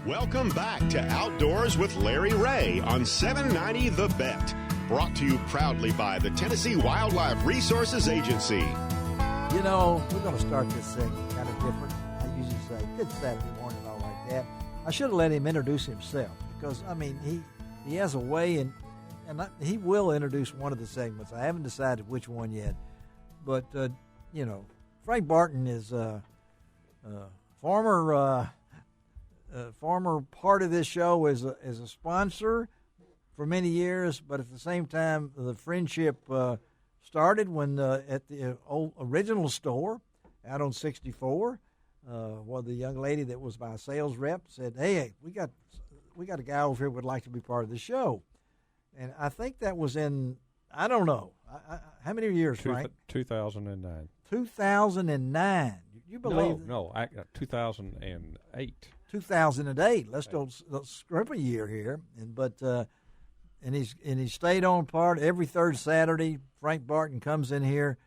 Welcome back to Outdoors with Larry Ray on 790 The Bet. Brought to you proudly by the Tennessee Wildlife Resources Agency. You know, we're going to start this segment kind of different. I usually say, good Saturday morning, all like that. I should have let him introduce himself because, I mean, he has a way, and he will introduce one of the segments. I haven't decided which one yet. But, you know, Frank Barton is a former part of this show as a sponsor for many years, but at the same time, the friendship started when at the old original store out on 64, well, the young lady that was my sales rep said, "Hey, we got a guy over here who would like to be part of the show," and I think that was in, I don't know, how many years, Frank? 2009. 2009. You believe? No, 2008. 2008. Let's scrimp a year here, and he stayed on part every third Saturday. Frank Barton comes in here,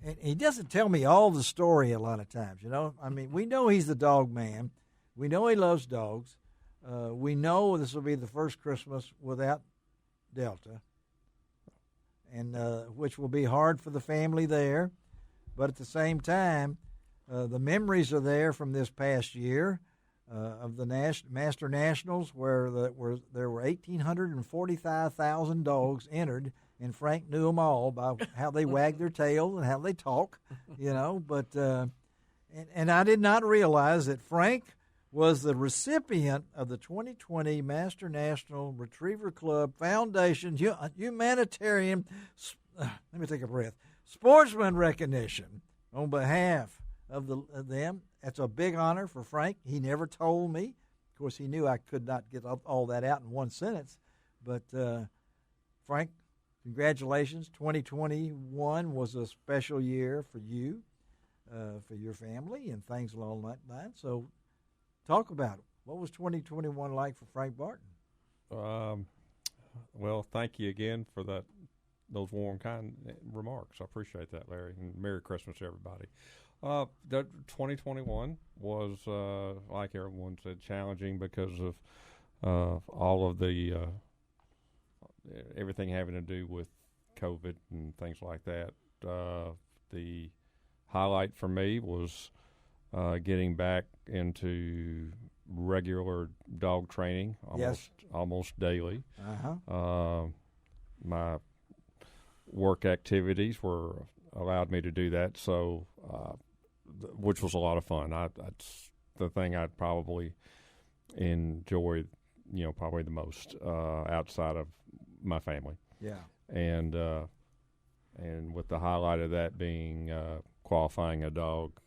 and he doesn't tell me all the story a lot of times. You know, I mean, we know he's the dog man. We know he loves dogs. We know this will be the first Christmas without Delta, and which will be hard for the family there. But at the same time, the memories are there from this past year. Of the Master Nationals, where there were 1,845,000 dogs entered, and Frank knew them all by how they wag their tail and how they talk, you know. But and I did not realize that Frank was the recipient of the 2020 Master National Retriever Club Foundation Humanitarian, let me take a breath, Sportsman Recognition on behalf of them. That's a big honor for Frank. He never told me. Of course, he knew I could not get all that out in one sentence. But, Frank, congratulations. 2021 was a special year for you, for your family, and things along that line. So talk about it. What was 2021 like for Frank Barton? Well, thank you again for those warm, kind remarks. I appreciate that, Larry. And Merry Christmas, everybody. The 2021 was, like everyone said, challenging because of all of the everything having to do with COVID and things like that. The highlight for me was getting back into regular dog training almost daily. My work activities allowed me to do that, so which was a lot of fun. That's the thing I'd probably enjoy, probably the most outside of my family. Yeah. And with the highlight of that being qualifying a dog,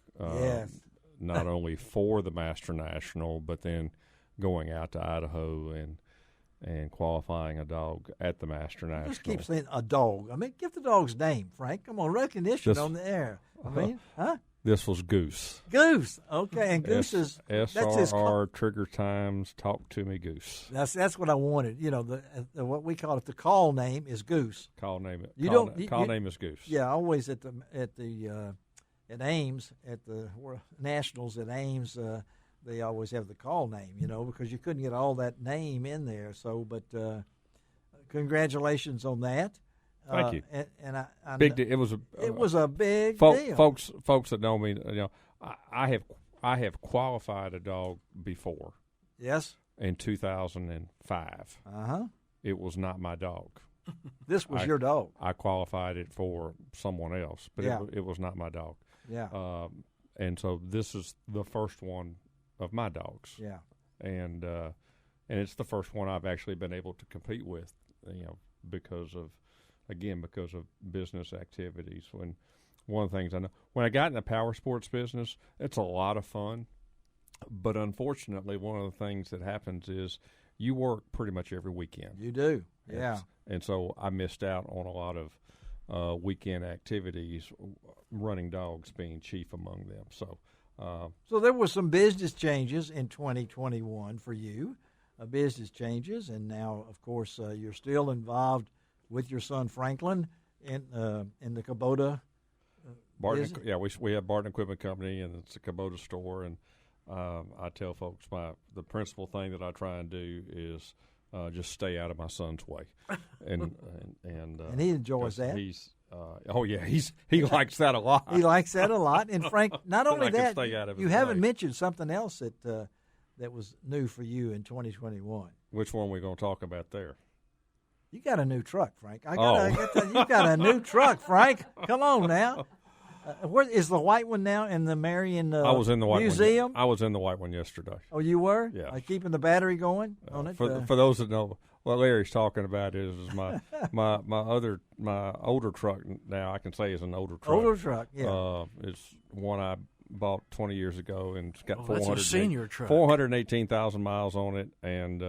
not only for the Master National, but then going out to Idaho and qualifying a dog at the Master National. Just keep saying a dog. I mean, give the dog's name, Frank. Come on, recognition on the air. I mean, huh? This was Goose. Goose. Okay, and Goose is SRR Trigger Times. Talk to me, Goose. That's what I wanted. You know, the what we call it, the call name is Goose. Call name is Goose. Yeah, always at Ames at the Nationals at Ames. They always have the call name, because you couldn't get all that name in there. So, but congratulations on that. Thank you. And I big deal. It was a big deal. Folks that know me, I have qualified a dog before. Yes. In 2005. It was not my dog. This was your dog. I qualified it for someone else, but it was not my dog. Yeah. And so this is the first one of my dogs. Yeah. And it's the first one I've actually been able to compete with, because of business activities. When one of the things I know, when I got in the power sports business, it's a lot of fun. But unfortunately, one of the things that happens is you work pretty much every weekend. You do. Yeah. And so I missed out on a lot of weekend activities, running dogs being chief among them. So there were some business changes in 2021 for you, business changes, and now, of course, you're still involved with your son Franklin in the Kubota. Barton, we have Barton Equipment Company, and it's a Kubota store, and I tell folks the principal thing that I try and do is just stay out of my son's way, and he enjoys that. He's he likes that a lot. He likes that a lot. And Frank, not only that, you haven't way. mentioned something else that was new for you in 2021. Which one are we going to talk about there? You got a new truck, Frank. You got a new truck, Frank. Come on now. Where is the white one now in the Marion I was in the white Museum? I was in the white one yesterday. Oh, you were? Yeah. Keeping the battery going on it? For those that know, what Larry's talking about is my older truck now. I can say is an older truck. Older truck, yeah. It's one I bought 20 years ago, and it's got that's a senior truck. 418,000 miles on it, and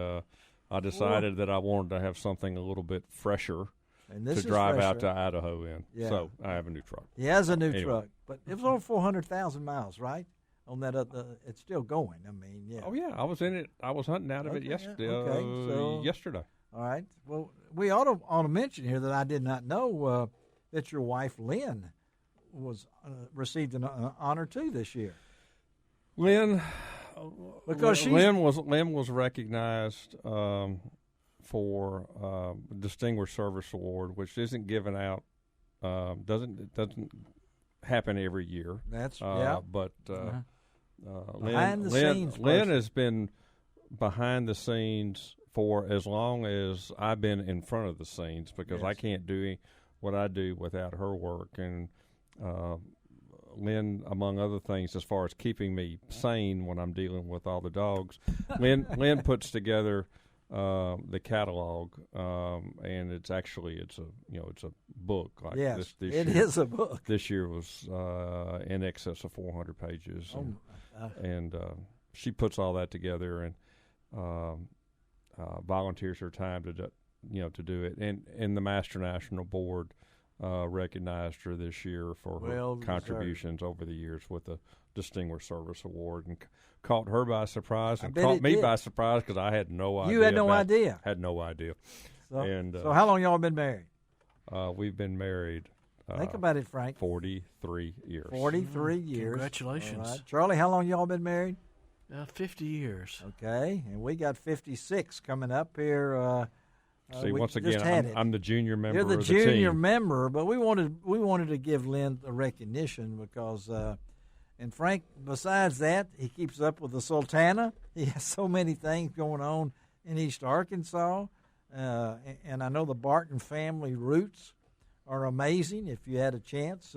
I decided that I wanted to have something a little bit fresher to drive out to Idaho in. Yeah. So I have a new truck. He has a new truck, but it was over 400,000 miles, right? On that, it's still going. I mean, yeah. Oh yeah, I was in it. I was hunting out of it yesterday. Yesterday. All right. Well, we ought to mention here that I did not know that your wife Lynn was received an honor too this year. Lynn, because Lynn was recognized for Distinguished Service Award, which isn't given out. Doesn't happen every year. That's But behind the scenes. Lynn has been behind the scenes for as long as I've been in front of the scenes, because I can't do what I do without her work. And Lynn, among other things, as far as keeping me sane when I'm dealing with all the dogs, Lynn puts together the catalog, and it's a book. Like yes, this it year, is a book. This year was in excess of 400 pages, and she puts all that together and volunteers her time to do it. And the Master National Board recognized her this year for her contributions over the years with the Distinguished Service Award, and caught her by surprise and caught me by surprise because I had no idea. You had no idea. Had no idea. So how long y'all been married? We've been married. Think about it, Frank. 43 years. 43 years. Congratulations. Right. Charlie, how long y'all been married? 50 years. Okay, and we got 56 coming up here. See, once again, I'm the junior member of the team. You're the junior member, but we wanted to give Lynn a recognition because, and Frank, besides that, he keeps up with the Sultana. He has so many things going on in East Arkansas, and I know the Barton family roots are amazing. If you had a chance,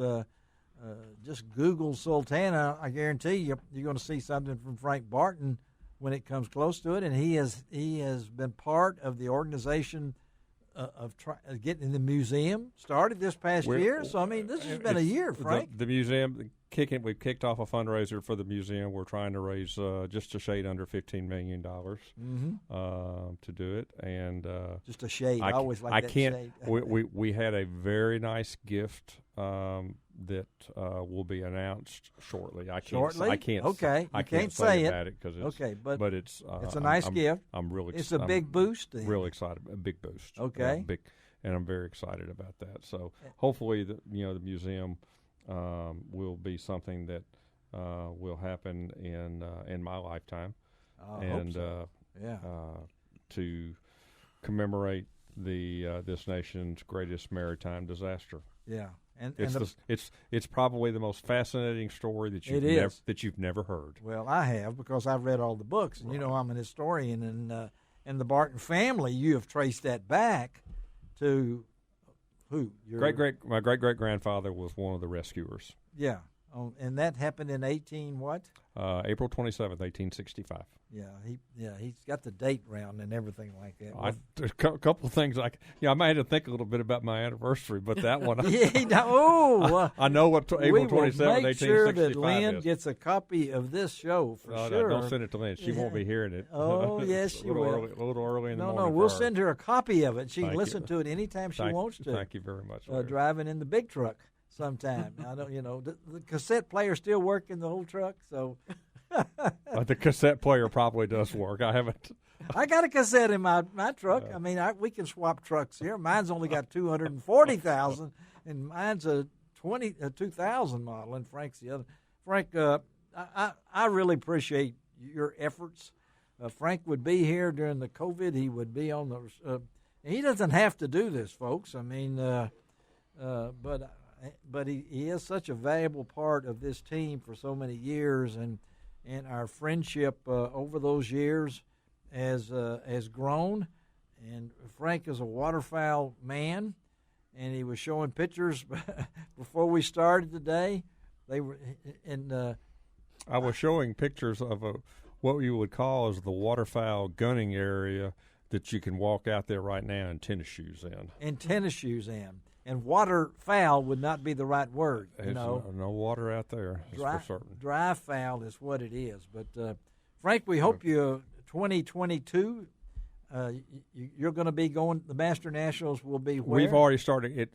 just Google Sultana. I guarantee you're going to see something from Frank Barton when it comes close to it, and he has been part of the organization of getting the museum started this past year. So I mean, this has been a year, Frank. The museum we've kicked off a fundraiser for the museum. We're trying to raise just a shade under $15 million to do it, and just a shade. I always like that shade. we had a very nice gift that will be announced shortly. I can't. Okay. I can't say it about it because but it's a nice gift. I'm really. It's a big boost. Really excited. A big boost. Okay. And I'm very excited about that. So hopefully, the museum will be something that will happen in my lifetime, hope so. To commemorate this nation's greatest maritime disaster. Yeah. And it's probably the most fascinating story that you've never heard. Well, I have, because I've read all the books, and I'm an historian, and the Barton family, you have traced that back to who? My great grandfather was one of the rescuers. Yeah, and that happened in April 27th, 1865. Yeah, he's got the date round and everything like that. There's a couple of things I might have to think a little bit about my anniversary, but that one, I know what April 27th, 1865 is. We will make sure that Lynn gets a copy of this show for sure. No, don't send it to Lynn. She won't be hearing it. Oh, yes, she will. A little early in the morning. No, we'll send her a copy of it. She can listen to it anytime she wants to. Thank you very much. Driving in the big truck sometime. I don't, the cassette player still working the whole truck, so. The cassette player probably does work. I haven't. I got a cassette in my truck. I mean, we can swap trucks here. Mine's only got 240,000, and mine's a 2000 model, and Frank's the other. Frank, I really appreciate your efforts. Frank would be here during the COVID. He would be on the. He doesn't have to do this, folks. I mean, but he is such a valuable part of this team for so many years, and our friendship over those years has grown. And Frank is a waterfowl man, and he was showing pictures before we started today. They were I was showing pictures of what you would call as the waterfowl gunning area that you can walk out there right now in tennis shoes in. And waterfowl would not be the right word. No water out there, for certain. Dry fowl is what it is. But, Frank, we hope you 2022, you're going to be going, the Master Nationals will be where? We've already started.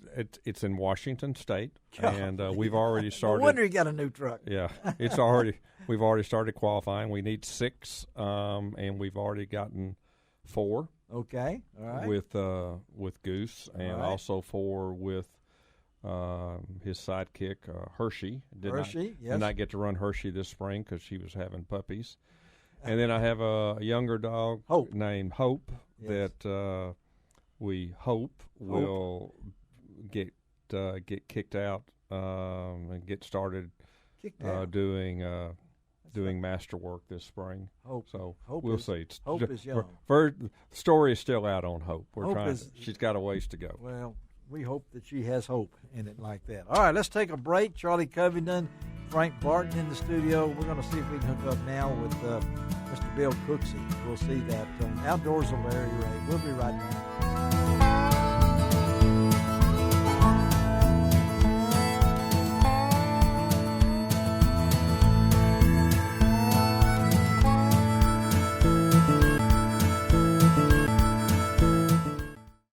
It's in Washington State, and we've already started. No wonder you got a new truck. Yeah, we've already started qualifying. We need 6, and we've already gotten 4. Okay, all right. With Goose, and also 4 with his sidekick Hershey. Did not get to run Hershey this spring because she was having puppies. And then I have a younger dog named Hope that we hope will get kicked out and get started doing master work this spring. Hope. So Hope we'll is, see. Hope is young. The story is still out on Hope. Hope she's got a ways to go. Well, we hope that she has hope in it like that. All right, let's take a break. Charlie Covington, Frank Barton in the studio. We're going to see if we can hook up now with Mr. Bill Cooksey. We'll see that on Outdoors with Larry Ray. We'll be right back.